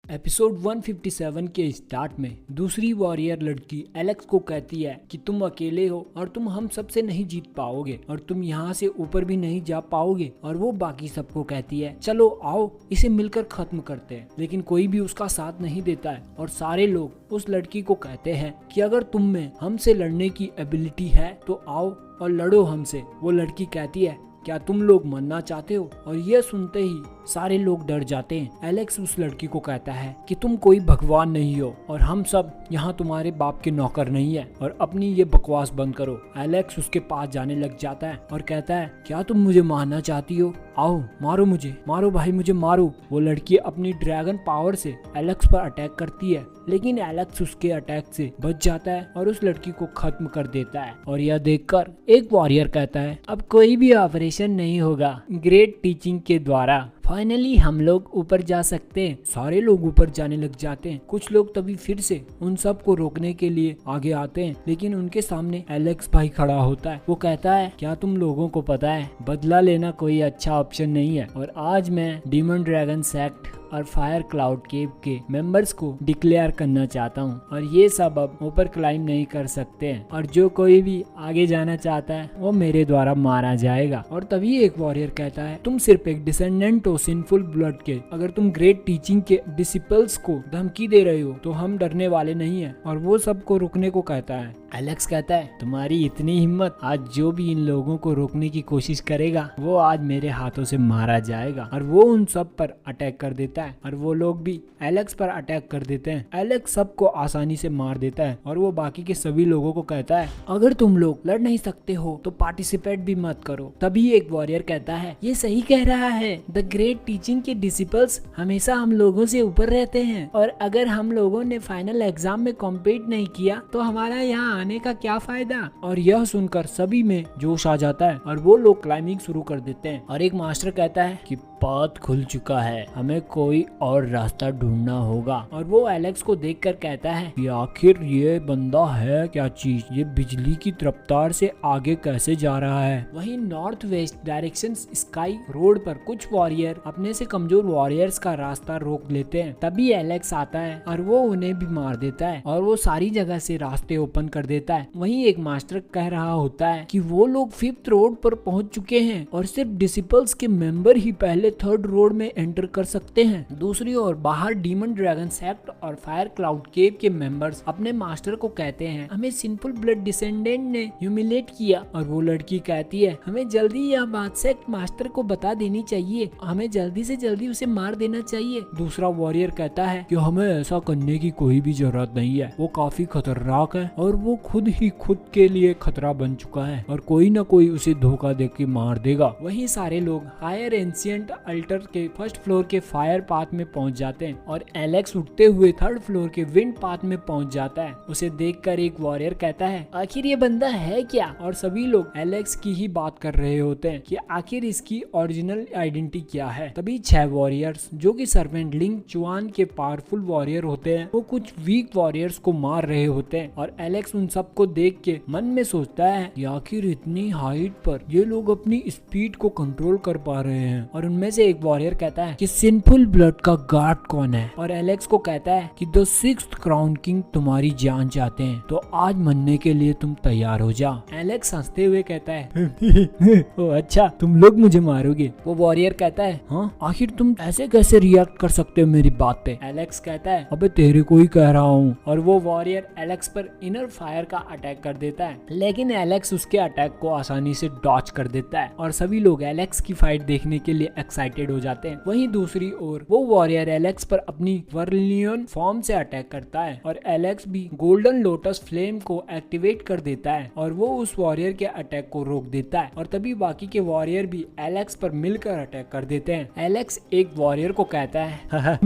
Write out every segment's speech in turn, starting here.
Episode 157 के start में दूसरी वॉरियर लड़की एलेक्स को कहती है कि तुम अकेले हो और तुम हम सबसे नहीं जीत पाओगे और तुम यहाँ से ऊपर भी नहीं जा पाओगे। और वो बाकी सबको कहती है चलो आओ इसे मिलकर खत्म करते हैं, लेकिन कोई भी उसका साथ नहीं देता है और सारे लोग उस लड़की को कहते हैं कि अगर तुम में हमसे लड़ने की एबिलिटी है तो आओ और लड़ो हमसे। वो लड़की कहती है क्या तुम लोग मरना चाहते हो? और ये सुनते ही सारे लोग डर जाते हैं। एलेक्स उस लड़की को कहता है कि तुम कोई भगवान नहीं हो और हम सब यहाँ तुम्हारे बाप के नौकर नहीं है और अपनी ये बकवास बंद करो। एलेक्स उसके पास जाने लग जाता है और कहता है क्या तुम मुझे मारना चाहती हो? आओ मारो मुझे, मारो भाई मुझे मारो। वो लड़की अपनी ड्रैगन पावर से एलेक्स पर अटैक करती है, लेकिन एलेक्स उसके अटैक से बच जाता है और उस लड़की को खत्म कर देता है। और यह देखकर एक वॉरियर कहता है अब कोई भी ऑपरेशन नहीं होगा, ग्रेट टीचिंग के द्वारा फाइनली हम लोग ऊपर जा सकते हैं। सारे लोग ऊपर जाने लग जाते हैं। कुछ लोग तभी फिर से उन सब को रोकने के लिए आगे आते हैं, लेकिन उनके सामने एलेक्स भाई खड़ा होता है। वो कहता है क्या तुम लोगों को पता है बदला लेना कोई अच्छा ऑप्शन नहीं है और आज मैं डीमन ड्रैगन सेक्ट और फायर क्लाउड केव के मेंबर्स को डिक्लेयर करना चाहता हूँ और ये सब अब ऊपर क्लाइम नहीं कर सकते हैं और जो कोई भी आगे जाना चाहता है वो मेरे द्वारा मारा जाएगा। और तभी एक वॉरियर कहता है तुम सिर्फ एक डिसेंडेंट हो सिंफुल ब्लड के, अगर तुम ग्रेट टीचिंग के डिसिपल्स को धमकी दे रहे हो तो हम डरने वाले नहीं है। और वो सबको रुकने को कहता है। एलेक्स कहता है तुम्हारी इतनी हिम्मत, आज जो भी इन लोगों को रोकने की कोशिश करेगा वो आज मेरे हाथों से मारा जाएगा। और वो उन सब पर अटैक कर देता है और वो लोग भी एलेक्स पर अटैक कर देते हैं। एलेक्स सबको आसानी से मार देता है और वो बाकी के सभी लोगों को कहता है अगर तुम लोग लड़ नहीं सकते हो तो पार्टिसिपेट भी मत करो। तभी एक वॉरियर कहता है ये सही कह रहा है, द ग्रेट टीचिंग के डिसिपल्स हमेशा हम लोगों से ऊपर रहते हैं और अगर हम लोगों ने फाइनल एग्जाम में कॉम्पीट नहीं किया तो हमारा यहाँ आने का क्या फायदा। और यह सुनकर सभी में जोश आ जाता है और वो लोग क्लाइंबिंग शुरू कर देते हैं। और एक मास्टर कहता है कि पाथ खुल चुका है, हमें कोई और रास्ता ढूंढना होगा। और वो एलेक्स को देखकर कहता है कि आखिर ये बंदा है क्या चीज, ये बिजली की रफ्तार से आगे कैसे जा रहा है। वहीं north west direction sky road पर कुछ वॉरियर अपने से कमजोर वॉरियर्स का रास्ता रोक लेते हैं। तभी एलेक्स आता है और वो उन्हें भी मार देता है और वो सारी जगह से रास्ते ओपन कर देता है। वहीं एक मास्टर कह रहा होता है कि वो लोग 5th रोड पर पहुंच चुके हैं और सिर्फ डिसिपल्स के मेंबर ही पहले 3rd रोड में एंटर कर सकते हैं। दूसरी ओर बाहर डीमन ड्रैगन सेक्ट और फायर क्लाउड केव के मेंबर्स अपने मास्टर को कहते हैं हमें सिंपल ब्लड डिसेंडेंट ने ह्यूमिलेट किया। और वो लड़की कहती है हमें जल्दी यह बात सेक्ट मास्टर को बता देनी चाहिए, हमें जल्दी से जल्दी उसे मार देना चाहिए। दूसरा वॉरियर कहता है कि हमें ऐसा करने की कोई भी जरूरत नहीं है, वो काफी खतरनाक है और वो खुद ही खुद के लिए खतरा बन चुका है और कोई न कोई उसे धोखा देके मार देगा। वहीं सारे लोग हायर एंशिएंट अल्टर के 1st फ्लोर के फायर पाथ में पहुंच जाते हैं और एलेक्स उठते हुए 3rd फ्लोर के विंड पाथ में पहुंच जाता है। उसे देखकर एक वॉरियर कहता है आखिर ये बंदा है क्या। और सभी लोग एलेक्स की ही बात कर रहे होते हैं कि आखिर इसकी ओरिजिनल आइडेंटिटी क्या है। तभी 6 वॉरियर्स जो कि सर्वेंट लिंग चुआन के पावरफुल वॉरियर होते हैं वो कुछ वीक वॉरियर्स को मार रहे होते हैं और एलेक्स उन सबको देख के मन में सोचता है कि आखिर इतनी हाइट पर ये लोग अपनी स्पीड को कंट्रोल कर पा रहे हैं। और उनमें से एक वॉरियर कहता है कि सिंपल ब्लड का गार्ड कौन है। और एलेक्स को कहता है कि द 6th क्राउन किंग तुम्हारी जान चाहते हैं तो आज मरने के लिए तुम तैयार हो जा। एलेक्स हंसते हुए कहता है ओ अच्छा तुम लोग मुझे मारोगे। वो वॉरियर कहता है हाँ आखिर तुम ऐसे कैसे रिएक्ट कर सकते हो मेरी बात पे। एलेक्स कहता है अबे तेरे को ही कह रहा हूँ। और वो वॉरियर एलेक्स पर इनर फायर का अटैक कर देता है, लेकिन एलेक्स उसके अटैक को आसानी से डॉच कर देता है और सभी लोग एलेक्स की फाइट देखने के लिए एक्साइटेड हो जाते हैं। वहीं दूसरी ओर वो वॉरियर एलेक्स पर अपनी वर्लियन फॉर्म से अटैक करता है और एलेक्स भी गोल्डन लोटस फ्लेम को एक्टिवेट कर देता है और वो उस वॉरियर के अटैक को रोक देता है। और तभी बाकी के वॉरियर भी एलेक्स पर मिलकर अटैक कर देते हैं। एलेक्स एक वॉरियर को कहता है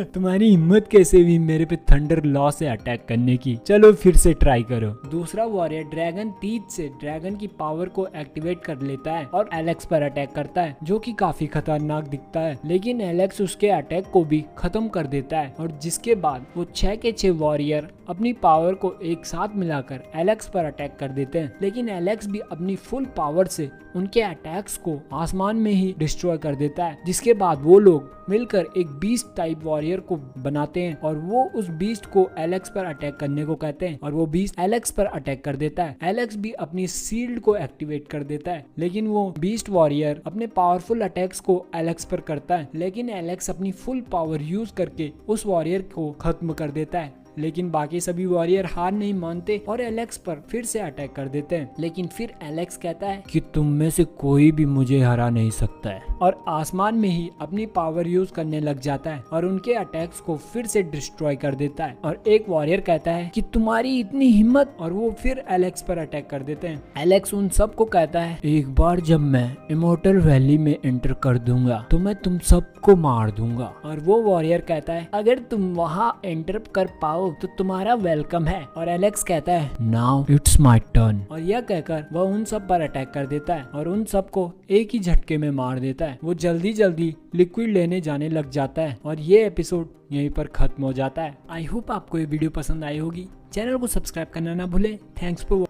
तुम्हारी हिम्मत कैसे हुई मेरे पे थंडर लॉ से अटैक करने की, चलो फिर से ट्राई करो। दूसरा वॉरियर ड्रैगन टीथ से ड्रैगन की पावर को एक्टिवेट कर लेता है और एलेक्स पर अटैक करता है जो कि काफी खतरनाक दिखता है, लेकिन एलेक्स उसके अटैक को भी खत्म कर देता है। और जिसके बाद वो 6 के 6 वॉरियर अपनी पावर को एक साथ मिलाकर एलेक्स पर अटैक कर देते हैं, लेकिन एलेक्स भी अपनी फुल पावर से उनके अटैक्स को आसमान में ही डिस्ट्रॉय कर देता है। जिसके बाद वो लोग मिलकर एक बीस्ट टाइप वॉरियर को बनाते हैं और वो उस बीस्ट को एलेक्स पर अटैक करने को कहते हैं और वो बीस्ट एलेक्स पर अटैक कर देता है। एलेक्स भी अपनी शील्ड को एक्टिवेट कर देता है, लेकिन वो बीस्ट वॉरियर अपने पावरफुल अटैक्स को एलेक्स पर करता है, लेकिन एलेक्स अपनी फुल पावर यूज करके उस वॉरियर को खत्म कर देता है। लेकिन बाकी सभी वॉरियर हार नहीं मानते और एलेक्स पर फिर से अटैक कर देते हैं। लेकिन फिर एलेक्स कहता है कि तुम में से कोई भी मुझे हरा नहीं सकता है और आसमान में ही अपनी पावर यूज करने लग जाता है और उनके अटैक्स को फिर से डिस्ट्रॉय कर देता है। और एक वॉरियर कहता है कि तुम्हारी इतनी हिम्मत, और वो फिर एलेक्स पर अटैक कर देते हैं। एलेक्स उन सब को कहता है एक बार जब मैं इमोर्टल वैली में एंटर कर दूंगा तो मैं तुम सबको मार दूंगा। और वो वॉरियर कहता है अगर तुम वहाँ एंटर कर पाओ तो तुम्हारा वेलकम है। और एलेक्स कहता है नाउ इट्स माय टर्न। और यह कहकर वह उन सब पर अटैक कर देता है और उन सब को एक ही झटके में मार देता है। वो जल्दी जल्दी लिक्विड लेने जाने लग जाता है और ये एपिसोड यहीं पर खत्म हो जाता है। आई होप आपको ये वीडियो पसंद आई होगी। चैनल को सब्सक्राइब करना ना भूले। Thanks for